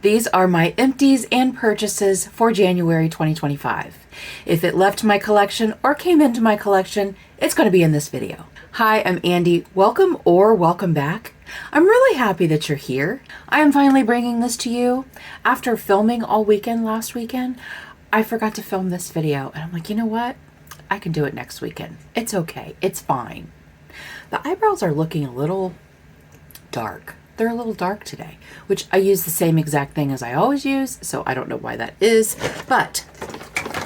These are my empties and purchases for January 2025. If it left my collection or came into my collection, it's going to be in this video. Hi, I'm Andi. Welcome or welcome back. I'm really happy that you're here. I am finally bringing this to you. After filming all weekend last weekend, I forgot to film this video and I'm like, you know what? I can do it next weekend. It's okay. It's fine. The eyebrows are looking a little dark. They're a little dark today, which I use the same exact thing as I always use, so I don't know why that is, but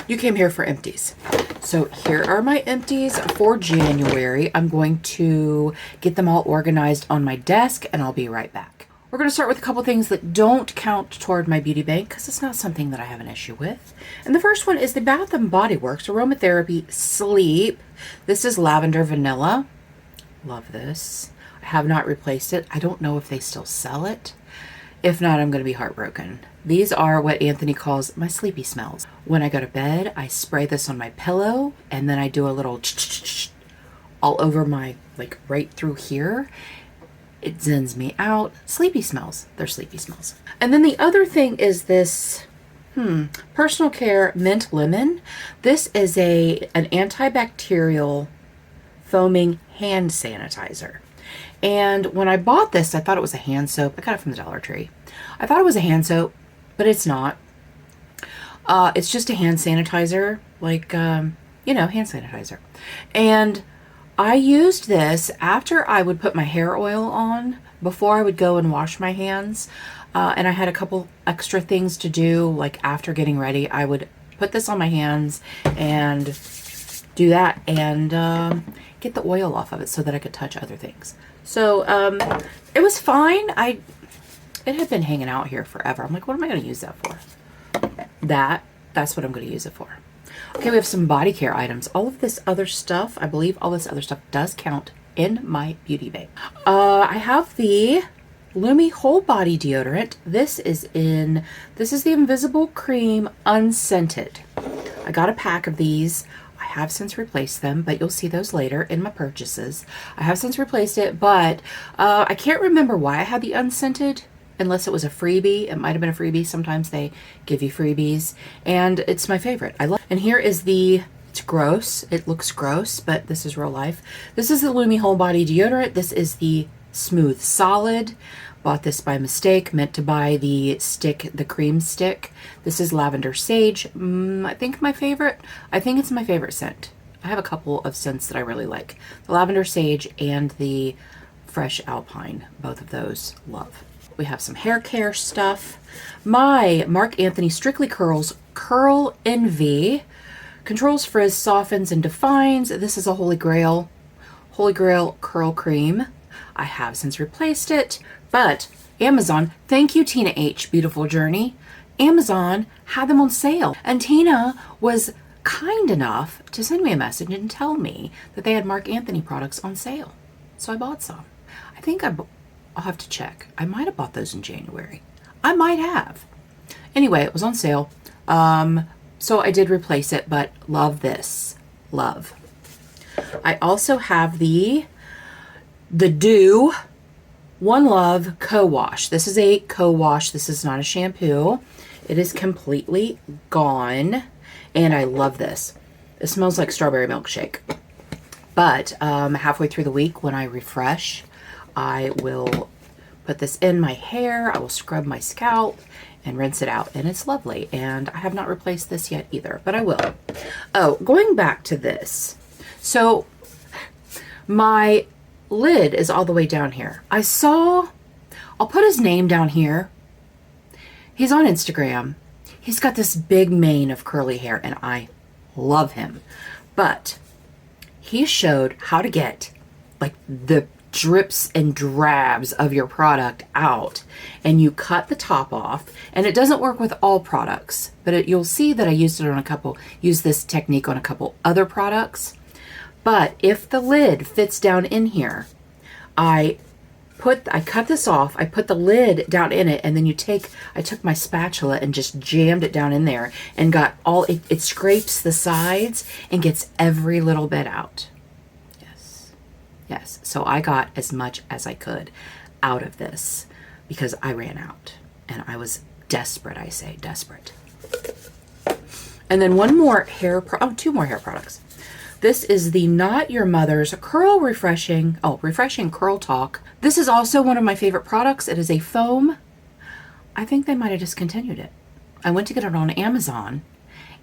you came here for empties. So here are my empties for January. I'm going to get them all organized on my desk and I'll be right back. We're going to start with a couple things that don't count toward my beauty bank because it's not something that I have an issue with. And the first one is the Bath & Body Works Aromatherapy Sleep. This is lavender vanilla. Love this. I have not replaced it. I don't know if they still sell it. If not, I'm going to be heartbroken. These are what Anthony calls my sleepy smells. When I go to bed, I spray this on my pillow and then I do a little all over my, like right through here. It zens me out. Sleepy smells. They're sleepy smells. And then the other thing is this Personal Care Mint Lemon. This is an antibacterial foaming hand sanitizer. And when I bought this, I thought it was a hand soap. I got it from the Dollar Tree. I thought it was a hand soap, but it's not. It's just a hand sanitizer, like, hand sanitizer. And I used this after I would put my hair oil on, before I would go and wash my hands. And I had a couple extra things to do, like after getting ready, I would put this on my hands and do that and get the oil off of it so that I could touch other things. So it was fine. It had been hanging out here forever. I'm like, what am I going to use that for? That's what I'm going to use it for. Okay, we have some body care items. All of this other stuff, I believe all this other stuff does count in my beauty bank. I have the Lume Whole Body Deodorant. This is the Invisible Cream Unscented. I got a pack of these. I have since replaced them, but you'll see those later in my purchases. I have since replaced it, but I can't remember why I had the unscented, unless it was a freebie. It might have been a freebie. Sometimes they give you freebies, and it's my favorite. I love. And here is it's gross. It looks gross, but this is real life. This is the Lume Whole Body Deodorant. This is the Smooth Solid. Bought this by mistake, meant to buy the cream stick. This is Lavender Sage. I think it's my favorite scent. I have a couple of scents that I really like. The Lavender Sage and the Fresh Alpine. Both of those, love. We have some hair care stuff. My Marc Anthony Strictly Curls Curl Envy. Controls, frizz, softens, and defines. This is a Holy Grail curl cream. I have since replaced it. But Amazon, thank you, Tina H. Beautiful Journey. Amazon had them on sale. And Tina was kind enough to send me a message and tell me that they had Marc Anthony products on sale. So I bought some. I think I'll have to check. I might have bought those in January. I might have. Anyway, it was on sale. So I did replace it, but love this. Love. I also have the Dew One Love Co-Wash. This is a co-wash. This is not a shampoo. It is completely gone. And I love this. It smells like strawberry milkshake. But halfway through the week when I refresh, I will put this in my hair. I will scrub my scalp and rinse it out. And it's lovely. And I have not replaced this yet either, but I will. Oh, going back to this. So my lid is all the way down here. I'll put his name down here. He's on Instagram. He's got this big mane of curly hair and I love him. But he showed how to get like the drips and drabs of your product out, and you cut the top off. And it doesn't work with all products, but you'll see that I used this technique on a couple other products. But if the lid fits down in here, I cut this off, I put the lid down in it, and then I took my spatula and just jammed it down in there and got it scrapes the sides and gets every little bit out. Yes. So I got as much as I could out of this because I ran out and I was desperate, I say, desperate. And then one more two more hair products. This is the Not Your Mother's Refreshing Curl Talk. This is also one of my favorite products. It is a foam. I think they might have discontinued it. I went to get it on Amazon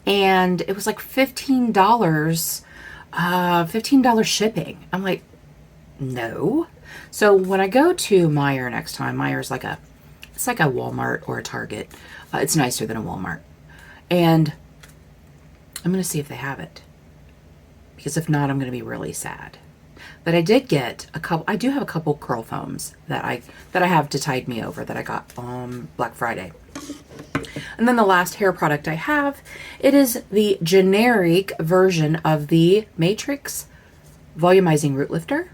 and it was like $15, $15 shipping. I'm like, no. So when I go to Meijer next time, Meier's it's like a Walmart or a Target. It's nicer than a Walmart. And I'm going to see if they have it. Because if not, I'm going to be really sad. But I did get I do have a couple curl foams that I have to tide me over that I got on Black Friday. And then the last hair product I have, it is the generic version of the Matrix Volumizing Root Lifter.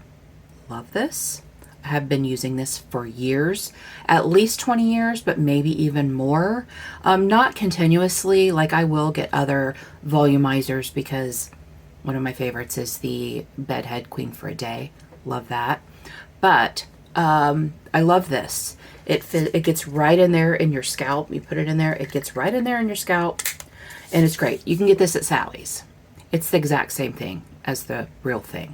Love this. I have been using this for years, at least 20 years, but maybe even more. Not continuously, like I will get other volumizers because one of my favorites is the Bedhead Queen for a Day. Love that. But I love this. It gets right in there in your scalp. You put it in there, it gets right in there in your scalp, and it's great. You can get this at Sally's. It's the exact same thing as the real thing.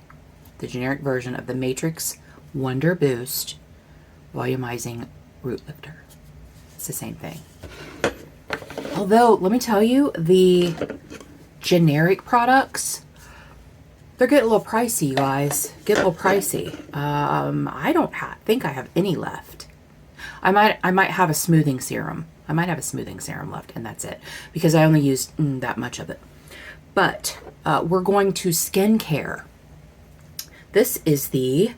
The generic version of the Matrix Wonder Boost Volumizing Root Lifter. It's the same thing. Although, let me tell you, the generic products, they're getting a little pricey, you guys. Get a little pricey. I don't think I have any left. I might have a smoothing serum. I might have a smoothing serum left, and that's it, because I only used that much of it. But we're going to skincare. This is the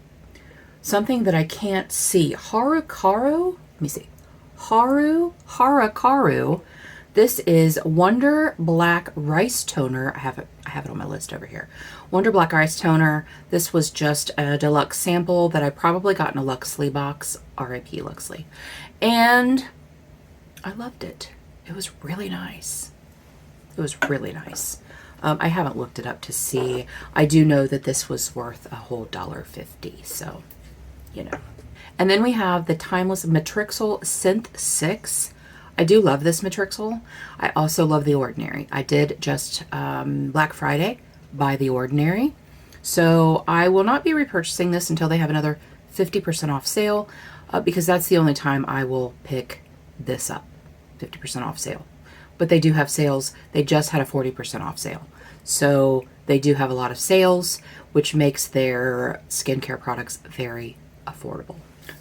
something that I can't see. Harukaru. Let me see. Harukaru. This is Wonder Black Rice Toner. I have it on my list over here. Wonder Black Rice Toner. This was just a deluxe sample that I probably got in a Luxley box. R.I.P. Luxley. And I loved it. It was really nice. It was really nice. I haven't looked it up to see. I do know that this was worth a whole $1.50. So, you know. And then we have the Timeless Matrixyl Synth 6. I do love this Matrixyl. I also love The Ordinary. I did just Black Friday buy The Ordinary. So I will not be repurchasing this until they have another 50% off sale because that's the only time I will pick this up. 50% off sale. But they do have sales. They just had a 40% off sale. So they do have a lot of sales, which makes their skincare products very affordable.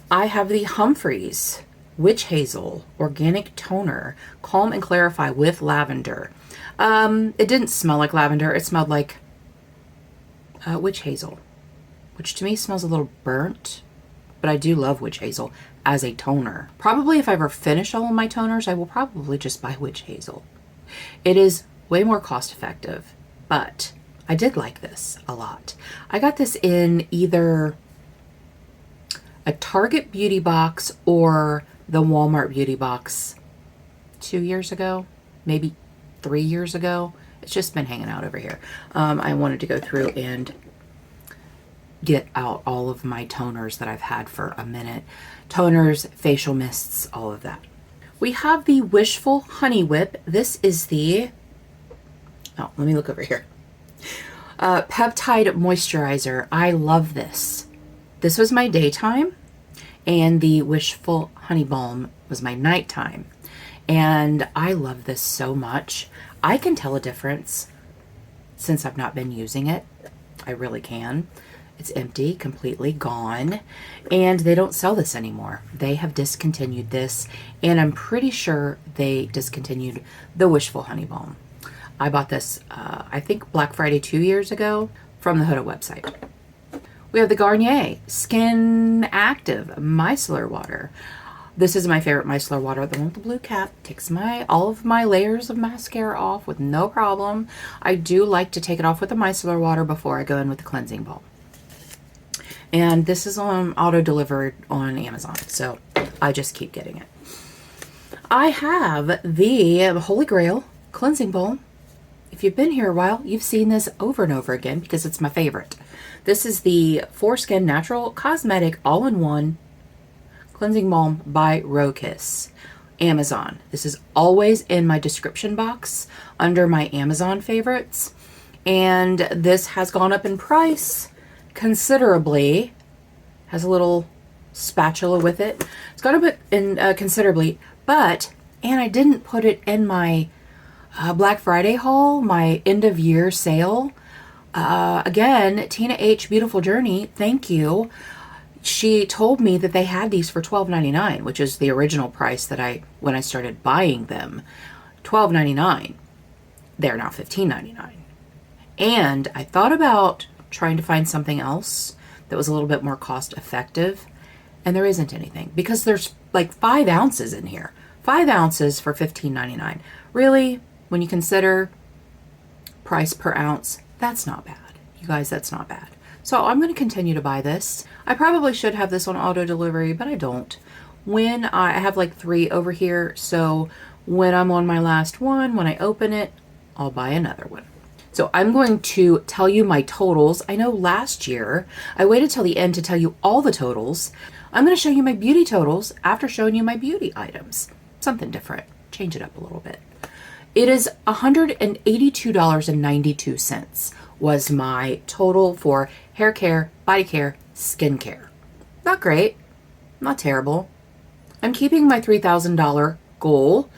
I have the Humphreys Witch Hazel Organic Toner, Calm and Clarify with Lavender. It didn't smell like lavender. It smelled like witch hazel, which to me smells a little burnt, but I do love witch hazel as a toner. Probably if I ever finish all of my toners, I will probably just buy witch hazel. It is way more cost effective, but I did like this a lot. I got this in either a Target beauty box or the Walmart beauty box 2 years ago, maybe 3 years ago. It's just been hanging out over here. I wanted to go through and get out all of my toners that I've had for a minute. Toners, facial mists, all of that. We have the Wishful Honey Whip. This is the, let me look over here. Peptide Moisturizer. I love this. This was my daytime, and the Wishful Honey Balm was my nighttime. And I love this so much. I can tell a difference since I've not been using it. I really can. It's empty, completely gone, and they don't sell this anymore. They have discontinued this, and I'm pretty sure they discontinued the Wishful Honey Balm. I bought this, I think Black Friday 2 years ago from the Huda website. We have the Garnier Skin Active Micellar Water. This is my favorite micellar water, the one with the blue cap. Takes all of my layers of mascara off with no problem. I do like to take it off with the micellar water before I go in with the cleansing balm. And this is auto-delivered on Amazon, so I just keep getting it. I have the Holy Grail Cleansing Balm. If you've been here a while, you've seen this over and over again because it's my favorite. This is the Foreskin Natural Cosmetic All-in-One Cleansing Balm by Rokiss. Amazon. This is always in my description box under my Amazon favorites. And this has gone up in price considerably. Has a little spatula with it. It's gone up in considerably, and I didn't put it in my Black Friday haul, my end of year sale. Again, Tina H. Beautiful Journey, thank you. She told me that they had these for $12.99, which is the original price that when I started buying them. $12.99. They're now $15.99. And I thought about trying to find something else that was a little bit more cost effective, and there isn't anything because there's like 5 ounces in here. 5 ounces for $15.99. Really, when you consider price per ounce, that's not bad. You guys, that's not bad. So I'm going to continue to buy this. I probably should have this on auto delivery, but I don't. When I have like 3 over here, so when I'm on my last one, when I open it, I'll buy another one. So I'm going to tell you my totals. I know last year I waited till the end to tell you all the totals. I'm going to show you my beauty totals after showing you my beauty items. Something different. Change it up a little bit. It is $182.92 was my total for hair care, body care, skin care. Not great. Not terrible. I'm keeping my $3,000 goal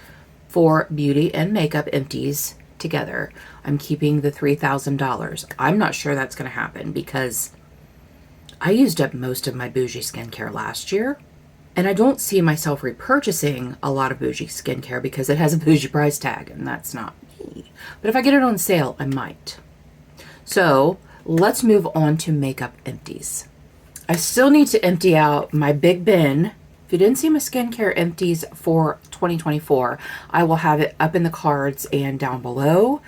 for beauty and makeup empties together. I'm keeping the $3,000. I'm not sure that's going to happen because I used up most of my bougie skincare last year, and I don't see myself repurchasing a lot of bougie skincare because it has a bougie price tag, and that's not me. But if I get it on sale, I might. So let's move on to makeup empties. I still need to empty out my big bin. If you didn't see my skincare empties for 2024, I will have it up in the cards and down below.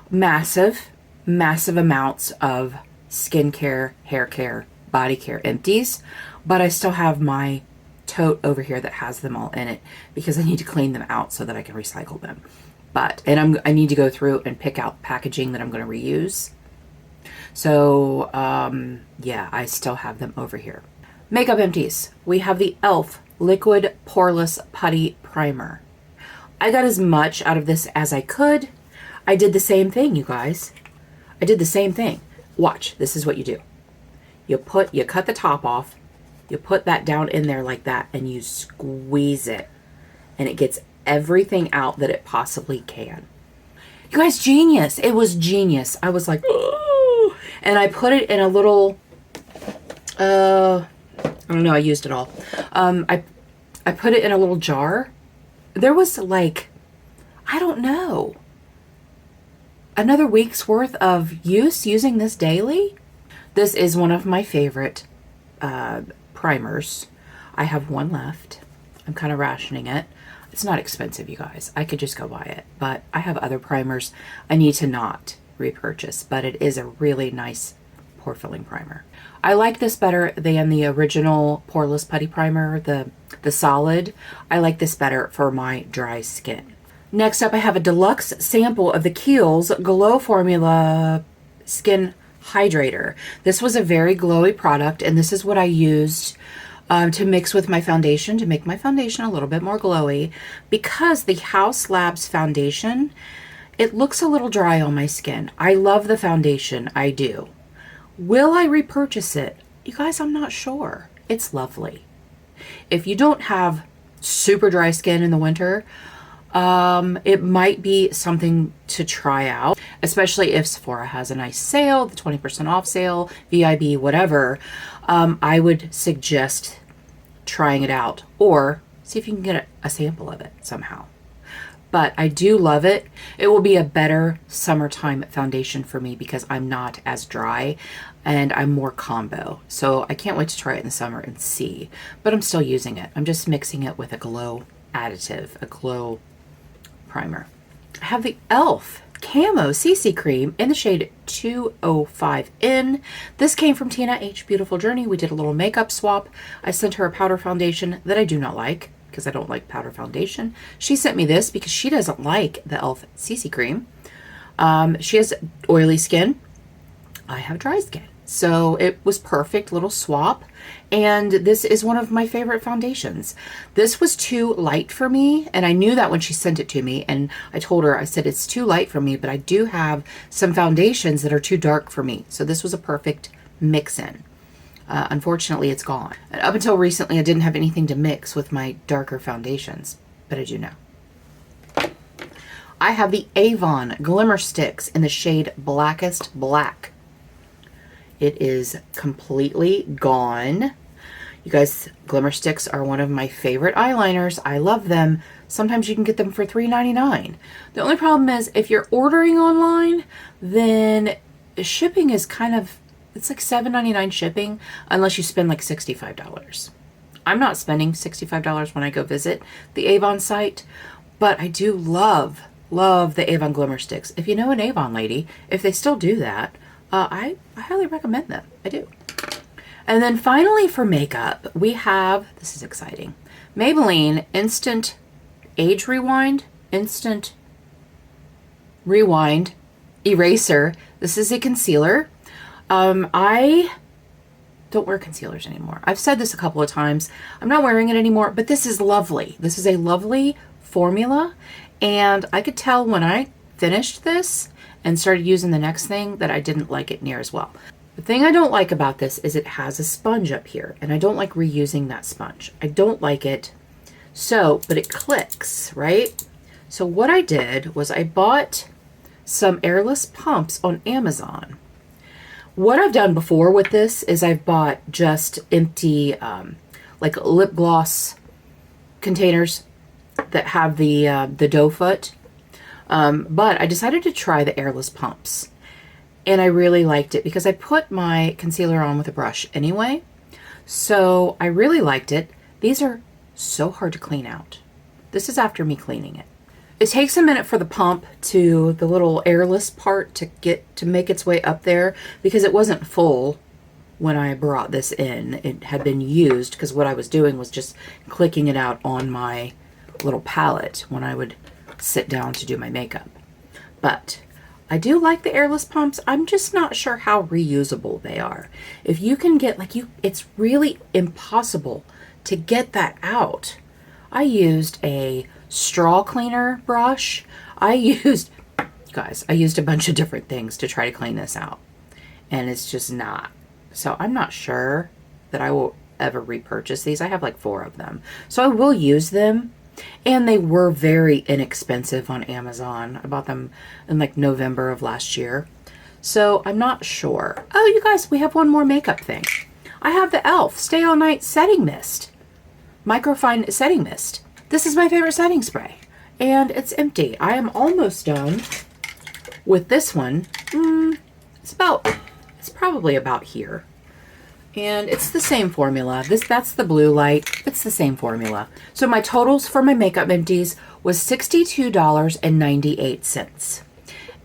Massive amounts of skincare, hair care, body care empties, but I still have my tote over here that has them all in it because I need to clean them out so that I can recycle them. I need to go through and pick out packaging that I'm going to reuse. So, yeah, I still have them over here. Makeup empties. We have the e.l.f. Liquid Poreless Putty Primer. I got as much out of this as I could. I did the same thing, you guys. I did the same thing. Watch, this is what you do. You cut the top off, you put that down in there like that, and you squeeze it, and it gets everything out that it possibly can. You guys, genius. It was genius. I was like, oh, and I put it in a little, I don't know, I used it all. I put it in a little jar. There was like, I don't know, another week's worth of use using this daily. This is one of my favorite primers. I have one left. I'm kind of rationing it. It's not expensive, you guys. I could just go buy it, but I have other primers I need to not repurchase, but it is a really nice pore filling primer. I like this better than the original Poreless Putty Primer, the solid. I like this better for my dry skin. Next up, I have a deluxe sample of the Kiehl's Glow Formula Skin Hydrator. This was a very glowy product, and this is what I used to mix with my foundation to make my foundation a little bit more glowy, because the House Labs foundation, it looks a little dry on my skin. I love the foundation, I do. Will I repurchase it? You guys, I'm not sure. It's lovely. If you don't have super dry skin in the winter, it might be something to try out, especially if Sephora has a nice sale, the 20% off sale, VIB, whatever. I would suggest trying it out, or see if you can get a sample of it somehow. But I do love it. It will be a better summertime foundation for me because I'm not as dry and I'm more combo. So I can't wait to try it in the summer and see. But I'm still using it. I'm just mixing it with a glow additive, a glow primer. I have the e.l.f. Camo CC Cream in the shade 205N. This came from Tina H. Beautiful Journey. We did a little makeup swap. I sent her a powder foundation that I do not like, because I don't like powder foundation. She sent me this because she doesn't like the e.l.f. CC Cream. She has oily skin. I have dry skin. So it was perfect little swap. And this is one of my favorite foundations. This was too light for me, and I knew that when she sent it to me, and I told her, I said, it's too light for me, but I do have some foundations that are too dark for me. So this was a perfect mix-in. Unfortunately, it's gone. And up until recently, I didn't have anything to mix with my darker foundations, but I do now. I have the Avon Glimmer Sticks in the shade Blackest Black. It is completely gone. You guys, Glimmer Sticks are one of my favorite eyeliners. I love them. Sometimes you can get them for $3.99. The only problem is if you're ordering online, then shipping is kind of, it's like $7.99 shipping unless you spend like $65. I'm not spending $65 when I go visit the Avon site, but I do love the Avon Glimmer Sticks. If you know an Avon lady, if they still do that, I highly recommend them. I do. And then finally for makeup, we have, this is exciting, Maybelline Instant Age Rewind, Instant Rewind Eraser. This is a concealer. I don't wear concealers anymore. I've said this a couple of times. I'm not wearing it anymore, but this is lovely. This is a lovely formula. And I could tell when I finished this and started using the next thing that I didn't like it near as well. The thing I don't like about this is it has a sponge up here, and I don't like reusing that sponge. I don't like it. So, but it clicks, right? So what I did was I bought some airless pumps on Amazon. What I've done before with this is I've bought just empty, like lip gloss containers that have the doe foot. But I decided to try the airless pumps, and I really liked it because I put my concealer on with a brush anyway. So I really liked it. These are so hard to clean out. This is after me cleaning it. It takes a minute for the pump to the little airless part to make its way up there because it wasn't full when I brought this in. It had been used because what I was doing was just clicking it out on my little palette when I would sit down to do my makeup. But I do like the airless pumps. I'm just not sure how reusable they are. If you can get it's really impossible to get that out. I used a straw cleaner brush. I used a bunch of different things to try to clean this out, and it's just not. So I'm not sure that I will ever repurchase these. I have like 4 of them, so I will use them. And they were very inexpensive on Amazon. I bought them in like November of last year. So I'm not sure. Oh, you guys, we have one more makeup thing. I have the e.l.f. Stay All Night Setting Mist. Microfine Setting Mist. This is my favorite setting spray. And it's empty. I am almost done with this one. It's probably about here. And it's the same formula. That's the blue light. It's the same formula. So my totals for my makeup empties was $62.98.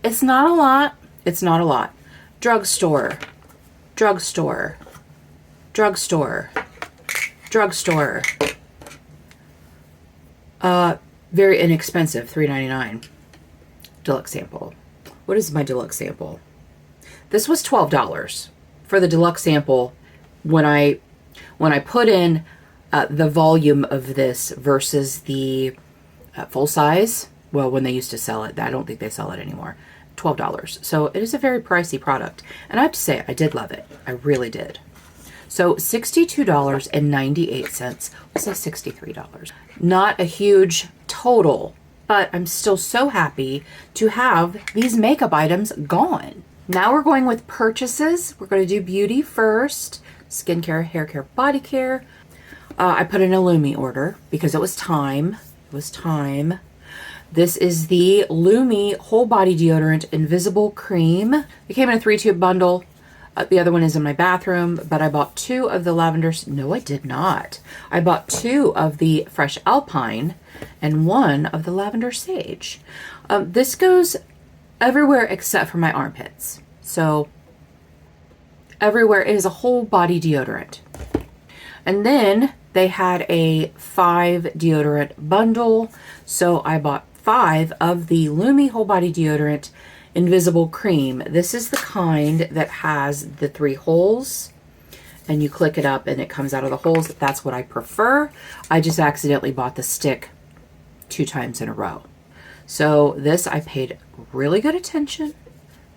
It's not a lot. It's not a lot. Drugstore, drugstore, drugstore, drugstore. Very inexpensive, $3.99. Deluxe sample. What is my deluxe sample? This was $12 for the deluxe sample. When I put in the volume of this versus the full size, well, when they used to sell it, I don't think they sell it anymore, $12. So it is a very pricey product. And I have to say, I did love it. I really did. So $62.98, let's say $63. Not a huge total, but I'm still so happy to have these makeup items gone. Now we're going with purchases. We're going to do beauty first. Skincare, hair care, body care. I put in a Lume order because it was time. It was time. This is the Lume Whole Body Deodorant Invisible Cream. It came in a 3-tube bundle. The other one is in my bathroom, but I bought 2 of the lavenders. No, I did not. I bought 2 of the Fresh Alpine and 1 of the Lavender Sage. This goes everywhere except for my armpits. So everywhere. It is a whole body deodorant. And then they had a 5 deodorant bundle. So I bought 5 of the Lume Whole Body Deodorant Invisible Cream. This is the kind that has the 3 holes, and you click it up and it comes out of the holes. That's what I prefer. I just accidentally bought the stick 2 times in a row. So this, I paid really good attention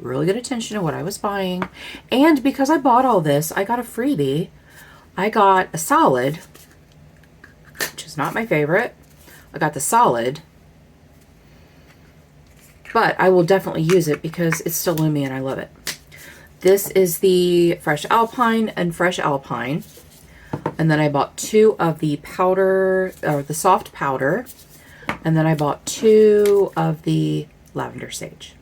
to what I was buying. And because I bought all this, I got a freebie. I got a solid, which is not my favorite. I got the solid, but I will definitely use it because it's still Lume and I love it. This is the Fresh Alpine and Fresh Alpine. And then I bought 2 of the powder, or the soft powder. And then I bought 2 of the Lavender Sage.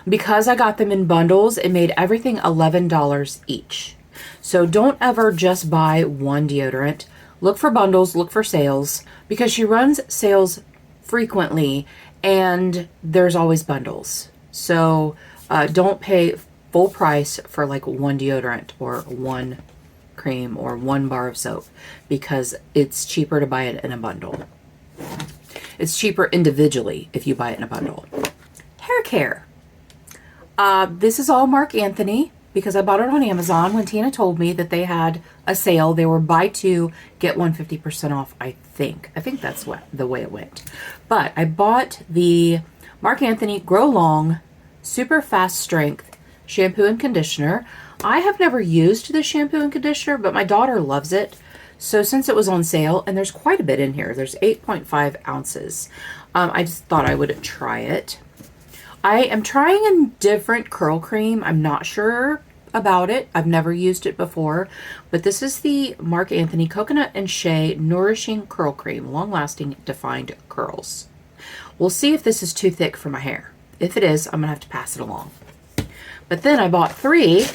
Because I got them in bundles, it made everything $11 each. So don't ever just buy one deodorant. Look for bundles, look for sales, because she runs sales frequently and there's always bundles. So don't pay full price for like one deodorant or one cream or one bar of soap, because it's cheaper to buy it in a bundle. It's cheaper individually if you buy it in a bundle. Hair care. This is all Marc Anthony because I bought it on Amazon when Tina told me that they had a sale. They were buy 2, get 1 50% off, I think. I think that's the way it went. But I bought the Marc Anthony Grow Long Super Fast Strength shampoo and conditioner. I have never used the shampoo and conditioner, but my daughter loves it. So since it was on sale, and there's quite a bit in here, there's 8.5 ounces. I just thought I would try it. I am trying a different curl cream. I'm not sure about it. I've never used it before, but this is the Marc Anthony Coconut and Shea Nourishing Curl Cream, long-lasting defined curls. We'll see if this is too thick for my hair. If it is, I'm gonna have to pass it along. But then I bought three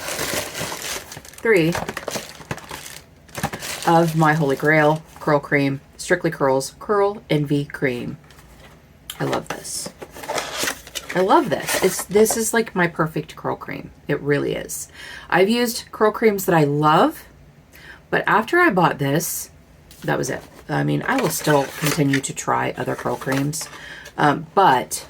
of my Holy Grail curl cream, Strictly Curls Curl Envy Cream. I love this. I love this. This is like my perfect curl cream. It really is. I've used curl creams that I love, but after I bought this, that was it. I mean, I will still continue to try other curl creams, but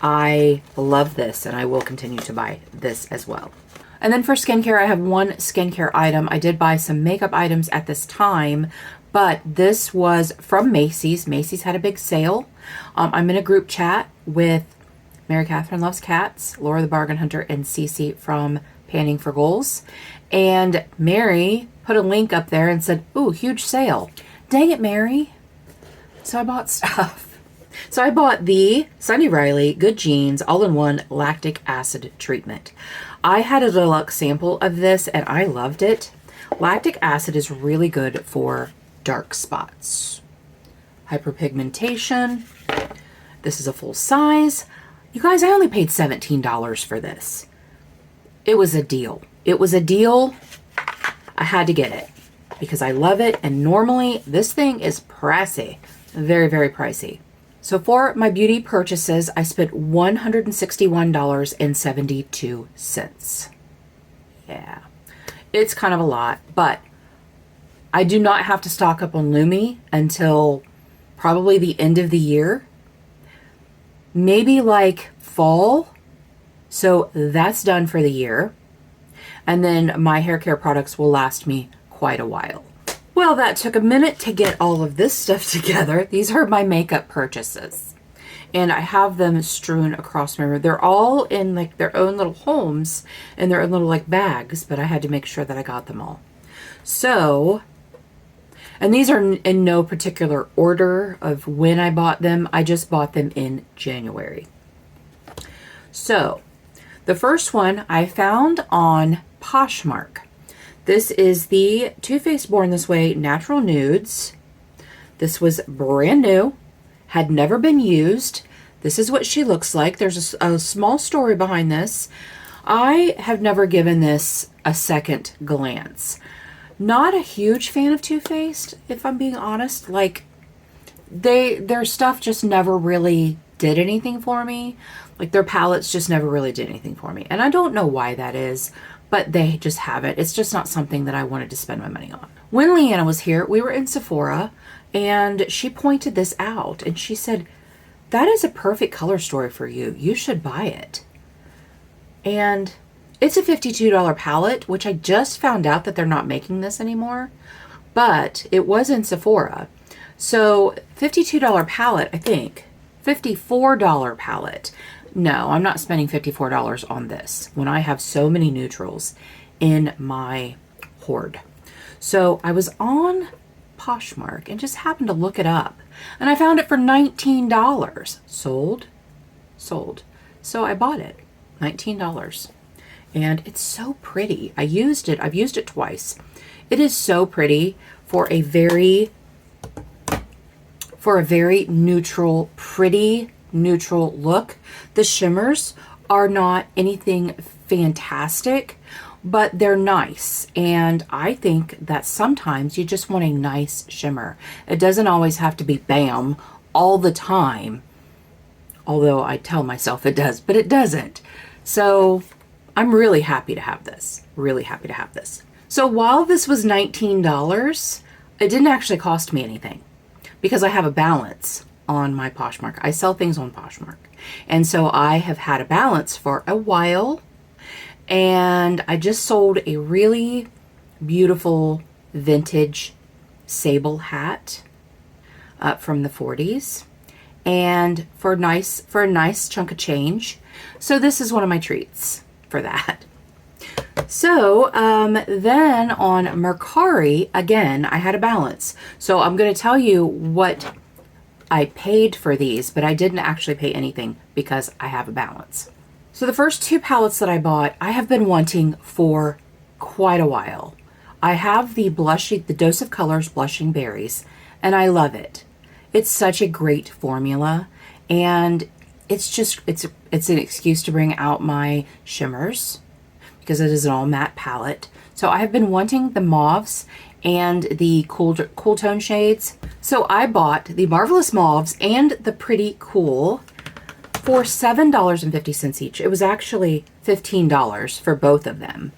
I love this and I will continue to buy this as well. And then for skincare, I have one skincare item. I did buy some makeup items at this time, but this was from Macy's. Macy's had a big sale. I'm in a group chat with Mary Catherine Loves Cats, Laura the Bargain Hunter, and Cece from Panning for Goals. And Mary put a link up there and said, ooh, huge sale. Dang it, Mary. So I bought stuff. So I bought the Sunny Riley Good Genes All-in-One Lactic Acid Treatment. I had a deluxe sample of this and I loved it. Lactic acid is really good for dark spots, hyperpigmentation. This is a full size. You guys, I only paid $17 for this. It was a deal. It was a deal. I had to get it because I love it. And normally this thing is pricey, very, very pricey. So for my beauty purchases, I spent $161.72. Yeah, it's kind of a lot, but I do not have to stock up on Lume until probably the end of the year. Maybe like fall. So that's done for the year. And then my hair care products will last me quite a while. Well, that took a minute to get all of this stuff together. These are my makeup purchases. And I have them strewn across my room. They're all in like their own little homes and their own little like bags, but I had to make sure that I got them all. So, and these are in no particular order of when I bought them. I just bought them in January. So, the first one I found on Poshmark. This is the Too Faced Born This Way Natural Nudes. This was brand new, had never been used. This is what she looks like. There's a small story behind this. I have never given this a second glance. Not a huge fan of Too Faced, if I'm being honest. Like, their stuff just never really did anything for me. Like, their palettes just never really did anything for me. And I don't know why that is, but they just haven't. It's just not something that I wanted to spend my money on. When Leanna was here, we were in Sephora, and she pointed this out, and she said, that is a perfect color story for you. You should buy it. And it's a $52 palette, which I just found out that they're not making this anymore, but it was in Sephora. So $52 palette, I think. $54 palette. No, I'm not spending $54 on this when I have so many neutrals in my hoard. So I was on Poshmark and just happened to look it up, and I found it for $19. Sold. So I bought it. $19. And it's so pretty. I've used it twice. It is so pretty for a very neutral, pretty neutral look. The shimmers are not anything fantastic, but they're nice. And I think that sometimes you just want a nice shimmer. It doesn't always have to be bam all the time. Although I tell myself it does, but it doesn't. So I'm really happy to have this. Really happy to have this. So while this was $19, it didn't actually cost me anything because I have a balance on my Poshmark. I sell things on Poshmark. And so I have had a balance for a while, and I just sold a really beautiful vintage sable hat from the 40s, and for a nice chunk of change. So this is one of my treats for that. So then on Mercari, again, I had a balance. So I'm going to tell you what I paid for these, but I didn't actually pay anything because I have a balance. So the first two palettes that I bought, I have been wanting for quite a while. I have the Dose of Colors Blushing Berries, and I love it. It's such a great formula, and it's an excuse to bring out my shimmers because it is an all matte palette. So I have been wanting the mauves and the cool tone shades. So I bought the Marvelous Mauves and the Pretty Cool for $7.50 each. It was actually $15 for both of them.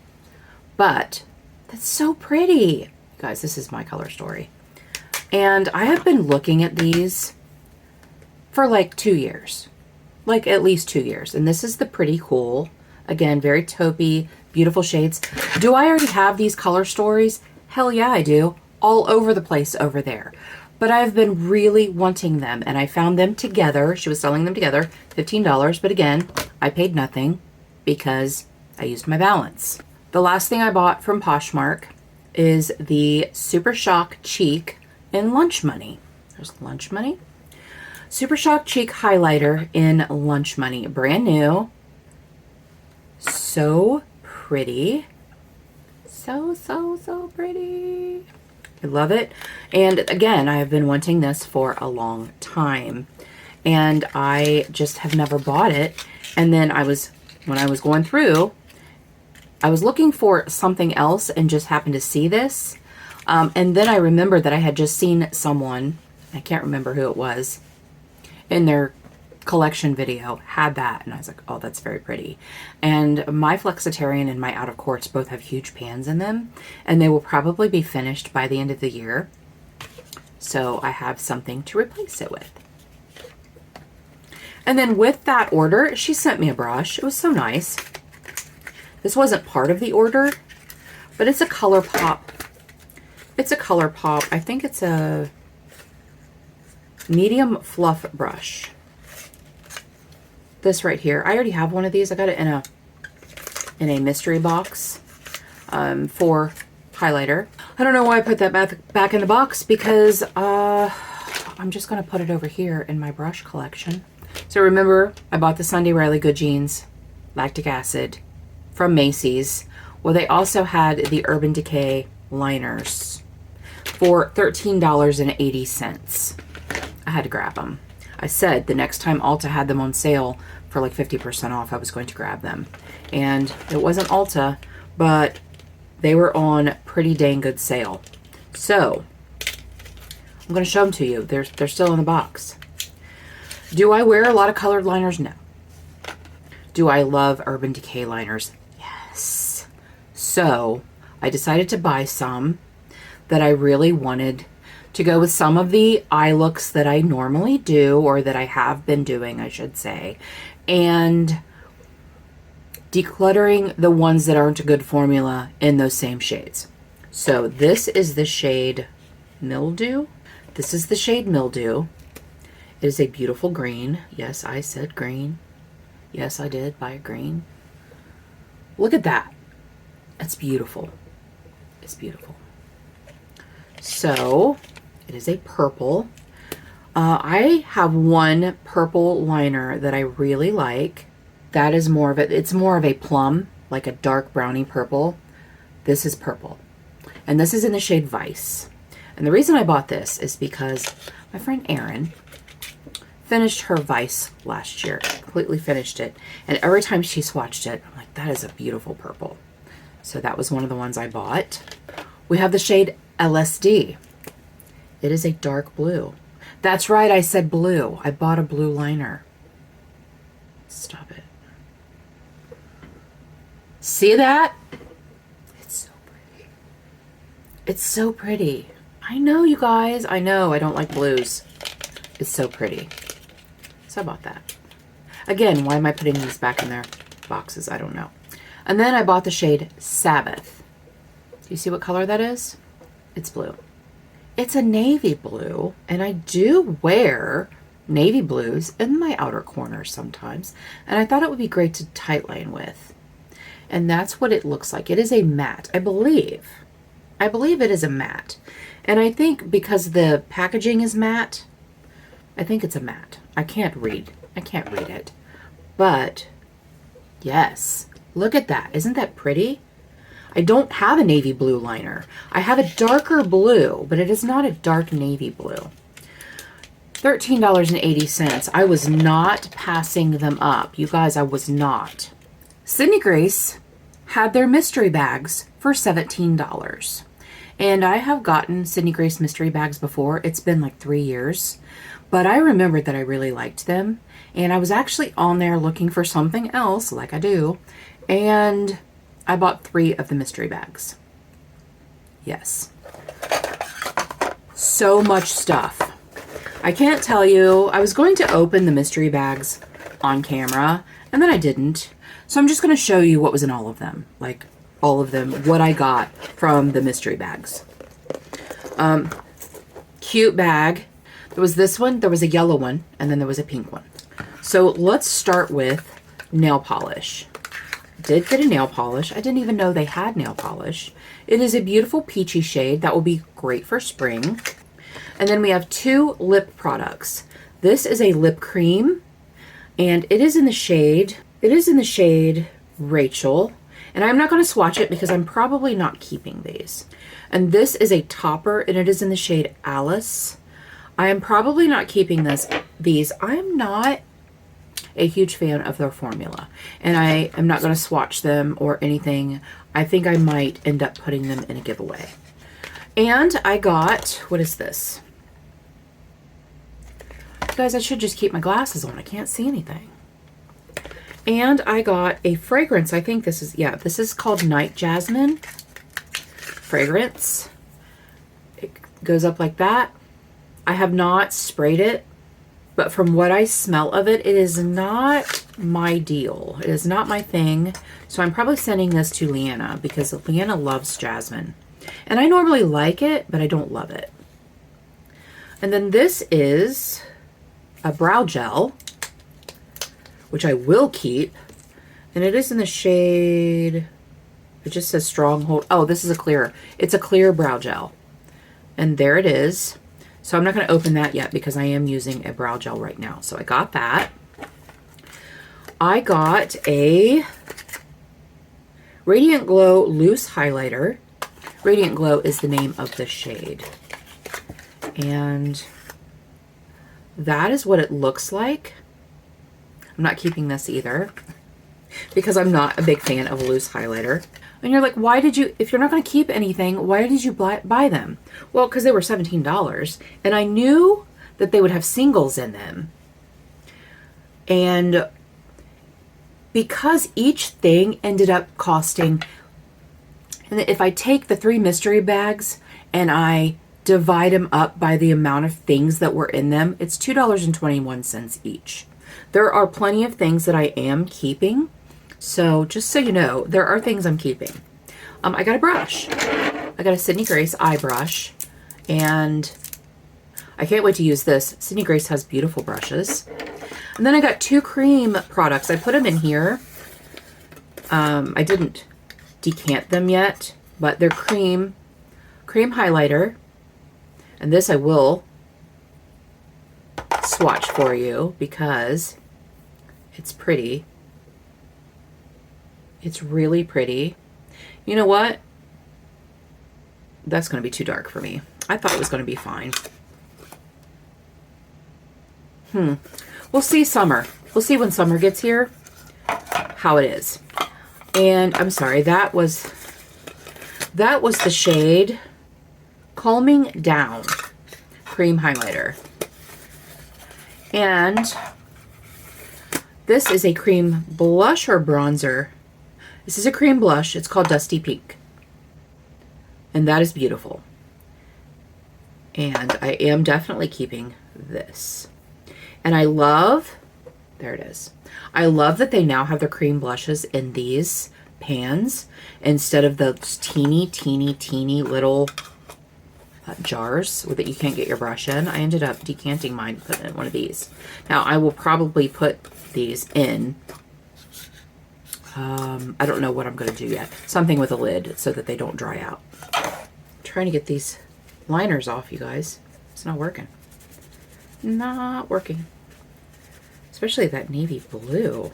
But that's so pretty. Guys, this is my color story. And I have been looking at these for like 2 years. Like at least 2 years. And this is the Pretty Cool. Again, very taupey, beautiful shades. Do I already have these color stories? Hell yeah, I do. All over the place over there. But I've been really wanting them, and I found them together. She was selling them together, $15. But again, I paid nothing because I used my balance. The last thing I bought from Poshmark is the Super Shock Cheek in Lunch Money. There's Lunch Money. Super Shock Cheek Highlighter in Lunch Money. Brand new. So pretty. So pretty. I love it. And again, I have been wanting this for a long time, and I just have never bought it. And then when I was going through, I was looking for something else and just happened to see this. And then I remembered that I had just seen someone, I can't remember who it was, in their collection video had that, and I was like, oh, that's very pretty. And my Flexitarian and my Out of Courts both have huge pans in them, and they will probably be finished by the end of the year. So I have something to replace it with. And then with that order, she sent me a brush. It was so nice. This wasn't part of the order, but it's a Color Pop. It's a Color Pop. I think it's a medium fluff brush. This right here. I already have one of these. I got it in a mystery box for highlighter. I don't know why I put that back in the box because I'm just going to put it over here in my brush collection. So remember, I bought the Sunday Riley Good Jeans Lactic Acid from Macy's. Well, they also had the Urban Decay liners for $13.80. I had to grab them. I said the next time Ulta had them on sale for like 50% off, I was going to grab them. And it wasn't Ulta, but they were on pretty dang good sale. So I'm going to show them to you. They're still in the box. Do I wear a lot of colored liners? No. Do I love Urban Decay liners? Yes. So I decided to buy some that I really wanted to go with some of the eye looks that I normally do, or that I have been doing, I should say. And decluttering the ones that aren't a good formula in those same shades. So this is the shade Mildew. This is the shade Mildew. It is a beautiful green. Yes, I said green. Yes, I did buy a green. Look at that. It's beautiful. It's beautiful. So it is a purple. I have one purple liner that I really like. That is more of it. It's more of a plum, like a dark brownie purple. This is purple. And this is in the shade Vice. And the reason I bought this is because my friend Erin finished her Vice last year. Completely finished it. And every time she swatched it, I'm like, that is a beautiful purple. So that was one of the ones I bought. We have the shade LSD. It is a dark blue. That's right, I said blue. I bought a blue liner. Stop it. See that? It's so pretty. It's so pretty. I know, you guys. I know I don't like blues. It's so pretty. So I bought that. Again, why am I putting these back in their boxes? I don't know. And then I bought the shade Sabbath. Do you see what color that is? It's blue. It's a navy blue, and I do wear navy blues in my outer corners sometimes, and I thought it would be great to tightline with. And that's what it looks like. It is a matte, I believe. I believe it is a matte. And I think because the packaging is matte, I think it's a matte. I can't read it. But yes, look at that. Isn't that pretty? I don't have a navy blue liner. I have a darker blue, but it is not a dark navy blue. $13.80. I was not passing them up. You guys, I was not. Sydney Grace had their mystery bags for $17. And I have gotten Sydney Grace mystery bags before. It's been like 3 years. But I remembered that I really liked them. And I was actually on there looking for something else, like I do. And I bought 3 of the mystery bags. Yes. So much stuff. I can't tell you. I was going to open the mystery bags on camera, and then I didn't. So I'm just going to show you what was in all of them. Like, all of them, what I got from the mystery bags. Cute bag. There was this one, there was a yellow one, and then there was a pink one. So let's start with nail polish. Did get a nail polish. I didn't even know they had nail polish. It is a beautiful peachy shade that will be great for spring. And then we have 2 lip products. This is a lip cream, and it is in the shade Rachel. And I'm not going to swatch it because I'm probably not keeping these. And this is a topper, and it is in the shade Alice. I am probably not keeping these. I'm not a huge fan of their formula, and I am not going to swatch them or anything. I think I might end up putting them in a giveaway. And I got, what is this? Guys, I should just keep my glasses on. I can't see anything. And I got a fragrance. I think this is called Night Jasmine fragrance. It goes up like that. I have not sprayed it, but from what I smell of it, it is not my deal. It is not my thing. So I'm probably sending this to Leanna because Leanna loves jasmine. And I normally like it, but I don't love it. And then this is a brow gel, which I will keep. And it is in the shade, it just says Stronghold. Oh, this is a clear. It's a clear brow gel. And there it is. So I'm not going to open that yet because I am using a brow gel right now. So I got that. I got a Radiant Glow Loose Highlighter. Radiant Glow is the name of the shade. And that is what it looks like. I'm not keeping this either because I'm not a big fan of a loose highlighter. And you're like, why did you, if you're not going to keep anything, why did you buy them? Well, because they were $17, and I knew that they would have singles in them. And because each thing ended up costing, and if I take the 3 mystery bags and I divide them up by the amount of things that were in them, it's $2.21 each. There are plenty of things that I am keeping. So just so you know, there are things I'm keeping. I got a brush. I got a Sydney Grace eye brush, and I can't wait to use this. Sydney Grace has beautiful brushes. And then I got 2 cream products. I put them in here. I didn't decant them yet, but they're cream highlighter. And this I will swatch for you because it's pretty. It's really pretty. You know what? That's going to be too dark for me. I thought it was going to be fine. We'll see summer. We'll see when summer gets here how it is. And I'm sorry, that was the shade Calming Down cream highlighter. And this is a cream blush or bronzer. This is a cream blush. It's called Dusty Pink. And that is beautiful. And I am definitely keeping this. And I love, there it is. I love that they now have the cream blushes in these pans instead of those teeny little jars that you can't get your brush in. I ended up decanting mine, putting it in one of these. Now I will probably put these in. I don't know what I'm going to do yet. Something with a lid so that they don't dry out. I'm trying to get these liners off, you guys. It's not working. Not working. Especially that navy blue.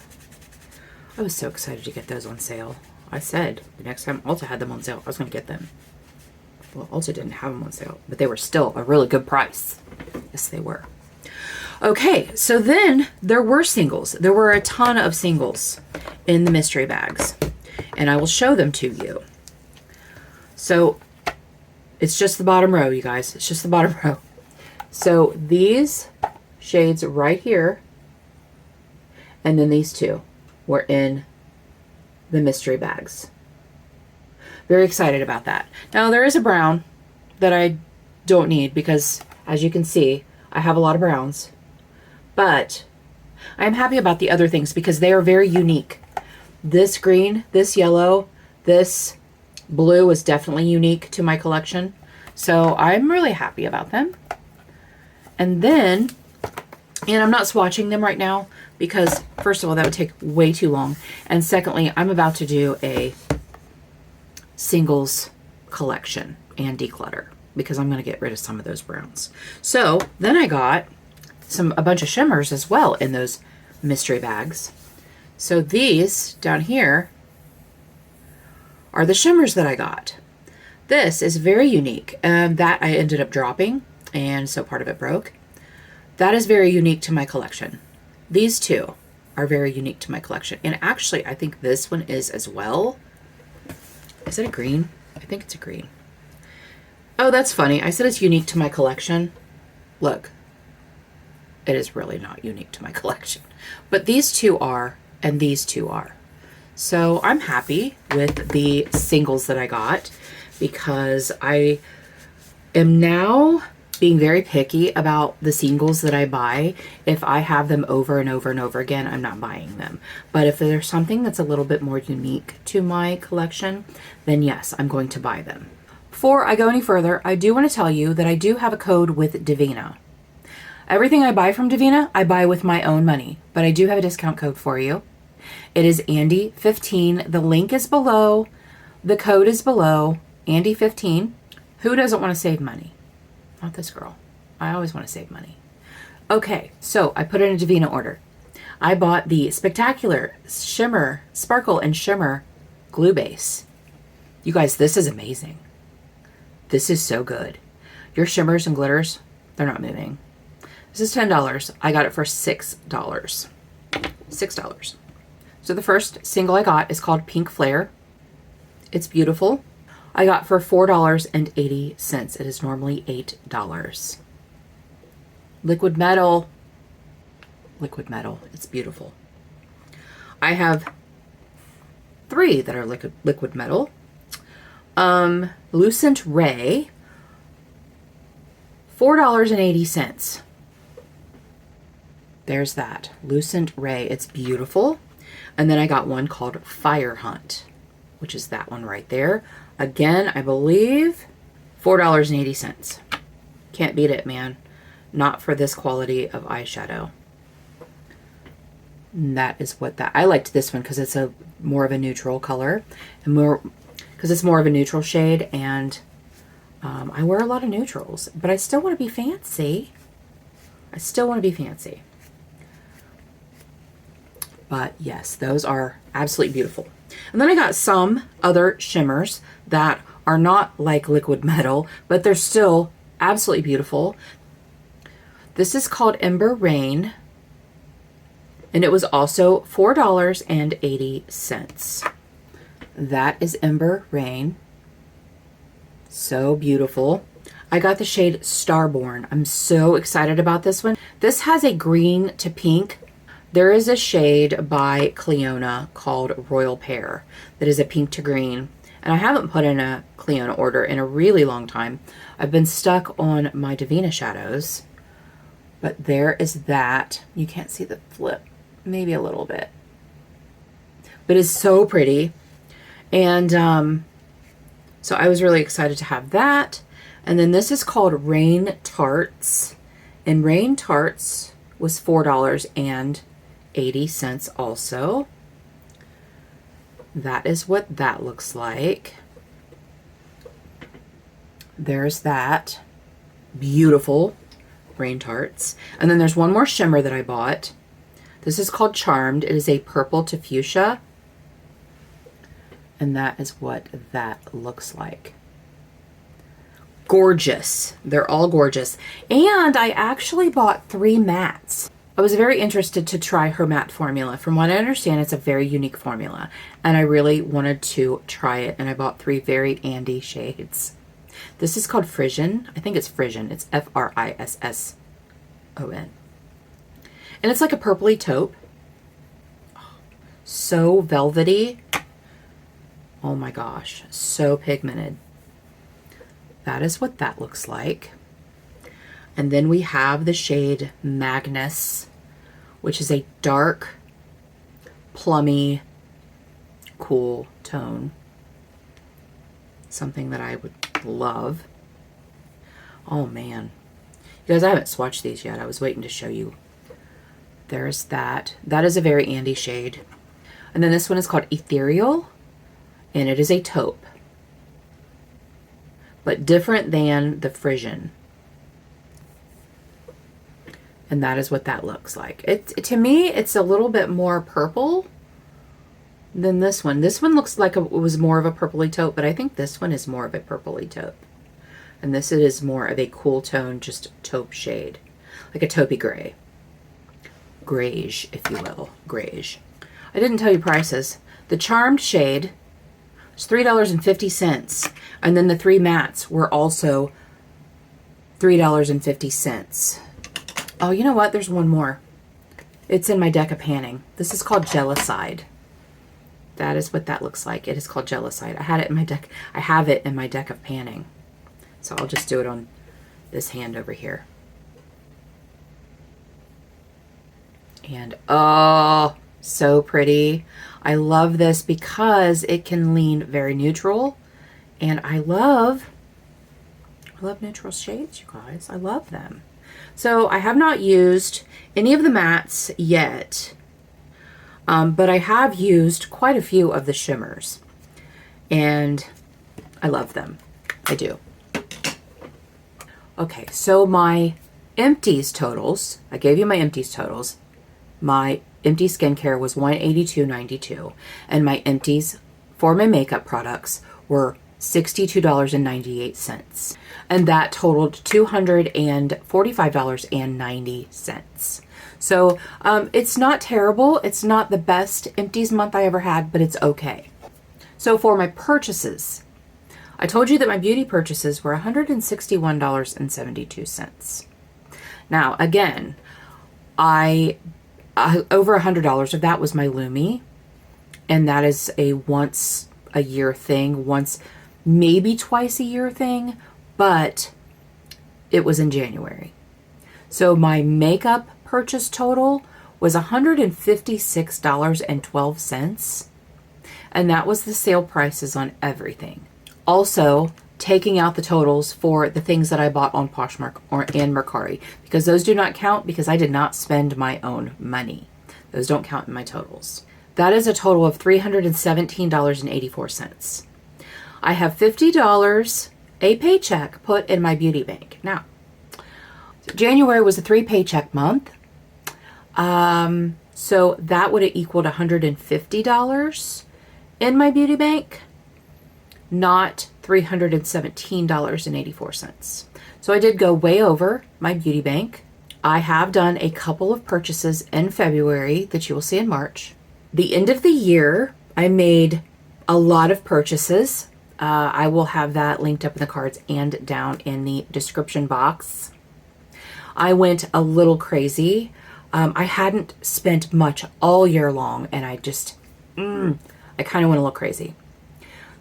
I was so excited to get those on sale. I said the next time Ulta had them on sale, I was going to get them. Well, Ulta didn't have them on sale, but they were still a really good price. Yes, they were. Okay, so then there were singles. There were a ton of singles in the mystery bags, and I will show them to you. So it's just the bottom row, you guys. It's just the bottom row. So these shades right here, and then these 2 were in the mystery bags. Very excited about that. Now there is a brown that I don't need because, as you can see, I have a lot of browns. But I'm happy about the other things because they are very unique. This green, this yellow, this blue is definitely unique to my collection. So I'm really happy about them. And then, and I'm not swatching them right now because, first of all, that would take way too long. And secondly, I'm about to do a singles collection and declutter because I'm going to get rid of some of those browns. So then I got a bunch of shimmers as well in those mystery bags. So these down here are the shimmers that I got. This is very unique. That I ended up dropping, and so part of it broke. That is very unique to my collection. These 2 are very unique to my collection. And actually, I think this one is as well. Is it a green? I think it's a green. Oh, that's funny. I said it's unique to my collection. Look. It is really not unique to my collection. But these 2 are, and these 2 are. So I'm happy with the singles that I got because I am now being very picky about the singles that I buy. If I have them over and over and over again, I'm not buying them. But if there's something that's a little bit more unique to my collection, then yes, I'm going to buy them. Before I go any further, I do want to tell you that I do have a code with Devinah. Everything I buy from Devinah, I buy with my own money, but I do have a discount code for you. It is Andi15. The link is below. The code is below. Andi15. Who doesn't want to save money? Not this girl. I always want to save money. Okay, so I put in a Devinah order. I bought the Spectacular Shimmer, Sparkle and Shimmer Glue Base. You guys, this is amazing. This is so good. Your shimmers and glitters, they're not moving. This is $10. I got it for $6. $6. So the first single I got is called Pink Flare. It's beautiful. I got for $4.80. It is normally $8. Liquid metal. Liquid metal. It's beautiful. I have 3 that are liquid metal. Lucent Ray. $4.80. There's that. Lucent Ray. It's beautiful. And then I got one called Fire Hunt, which is that one right there. Again, I believe $4.80. Can't beat it, man. Not for this quality of eyeshadow. And that is what that, I liked this one because it's a more of a neutral color, and more because it's more of a neutral shade, and I wear a lot of neutrals, but I still want to be fancy. I still want to be fancy. But yes, those are absolutely beautiful. And then I got some other shimmers that are not like liquid metal, but they're still absolutely beautiful. This is called Ember Rain, and it was also $4.80. That is Ember Rain. So beautiful. I got the shade Starborn. I'm so excited about this one. This has a green to pink. There is a shade by Cleona called Royal Pear that is a pink to green. And I haven't put in a Cleona order in a really long time. I've been stuck on my Devinah shadows. But there is that. You can't see the flip. Maybe a little bit. But it's so pretty. And so I was really excited to have that. And then this is called Rain Tarts. And Rain Tarts was $4.80 also. That is what that looks like. There's that. Beautiful Rain Tarts. And then there's one more shimmer that I bought. This is called Charmed. It is a purple to fuchsia. And that is what that looks like. Gorgeous. They're all gorgeous. And I actually bought 3 mattes. I was very interested to try her matte formula. From what I understand, it's a very unique formula. And I really wanted to try it. And I bought 3 very Andi shades. This is called Frisian. I think it's Frisian. It's Frison. And it's like a purpley taupe. So velvety. Oh my gosh. So pigmented. That is what that looks like. And then we have the shade Magnus, which is a dark, plummy, cool tone. Something that I would love. Oh man. You guys, I haven't swatched these yet. I was waiting to show you. There's that. That is a very Andi shade. And then this one is called Ethereal, and it is a taupe, but different than the Frisian. And that is what that looks like. To me, it's a little bit more purple than this one. This one looks like it was more of a purpley taupe, but I think this one is more of a purpley taupe. And this is more of a cool tone, just taupe shade, like a taupey gray. Grayish, if you will. Grayish. I didn't tell you prices. The Charmed shade was $3.50. And then the 3 mattes were also $3.50. Oh, you know what? There's one more. It's in my deck of panning. This is called Jealouside. That is what that looks like. It is called Jealouside. I had it in my deck. I have it in my deck of panning. So I'll just do it on this hand over here. And oh, so pretty. I love this because it can lean very neutral. And I love neutral shades, you guys. I love them. So I have not used any of the mattes yet. But I have used quite a few of the shimmers. And I love them. I do. Okay, so my Empties totals, I gave you my Empties totals. My Empties skincare was $182.92, and my Empties for my makeup products were $62.98, and that totaled $245.90. So it's not terrible. It's not the best Empties month I ever had, but it's okay. So for my purchases, I told you that my beauty purchases were $161.72. Now, again, over $100 of that was my Lume, and that is a once a year thing, once maybe twice a year thing, but it was in January. So my makeup purchase total was $156.12. And that was the sale prices on everything. Also, taking out the totals for the things that I bought on Poshmark and Mercari, because those do not count because I did not spend my own money. Those don't count in my totals. That is a total of $317.84. I have $50, a paycheck, put in my beauty bank. Now, January was a 3-paycheck month. So that would have equaled $150 in my beauty bank, not $317.84. So I did go way over my beauty bank. I have done a couple of purchases in February that you will see in March. The end of the year, I made a lot of purchases. I will have that linked up in the cards and down in the description box. I went a little crazy. I hadn't spent much all year long, and I just, I kind of went a little crazy.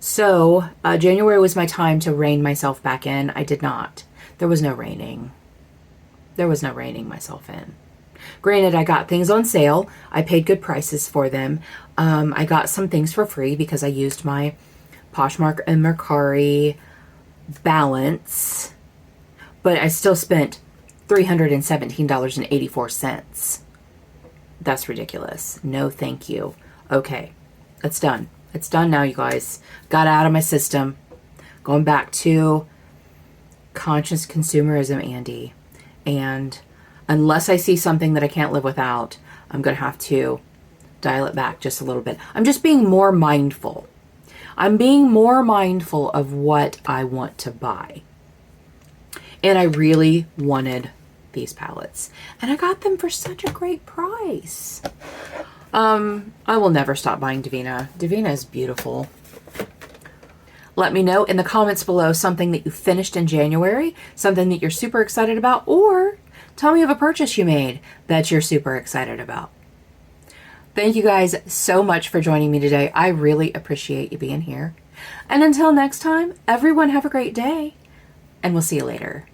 So January was my time to rein myself back in. I did not. There was no reining. There was no reining myself in. Granted, I got things on sale. I paid good prices for them. I got some things for free because I used my Poshmark and Mercari balance, but I still spent $317.84. That's ridiculous. No, thank you. Okay, it's done. It's done now, you guys. Got out of my system. Going back to conscious consumerism, Andi. And unless I see something that I can't live without, I'm going to have to dial it back just a little bit. I'm just being more mindful. I'm being more mindful of what I want to buy. And I really wanted these palettes. And I got them for such a great price. I will never stop buying Devinah. Devinah is beautiful. Let me know in the comments below something that you finished in January, something that you're super excited about, or tell me of a purchase you made that you're super excited about. Thank you guys so much for joining me today. I really appreciate you being here. And until next time, everyone have a great day, and we'll see you later.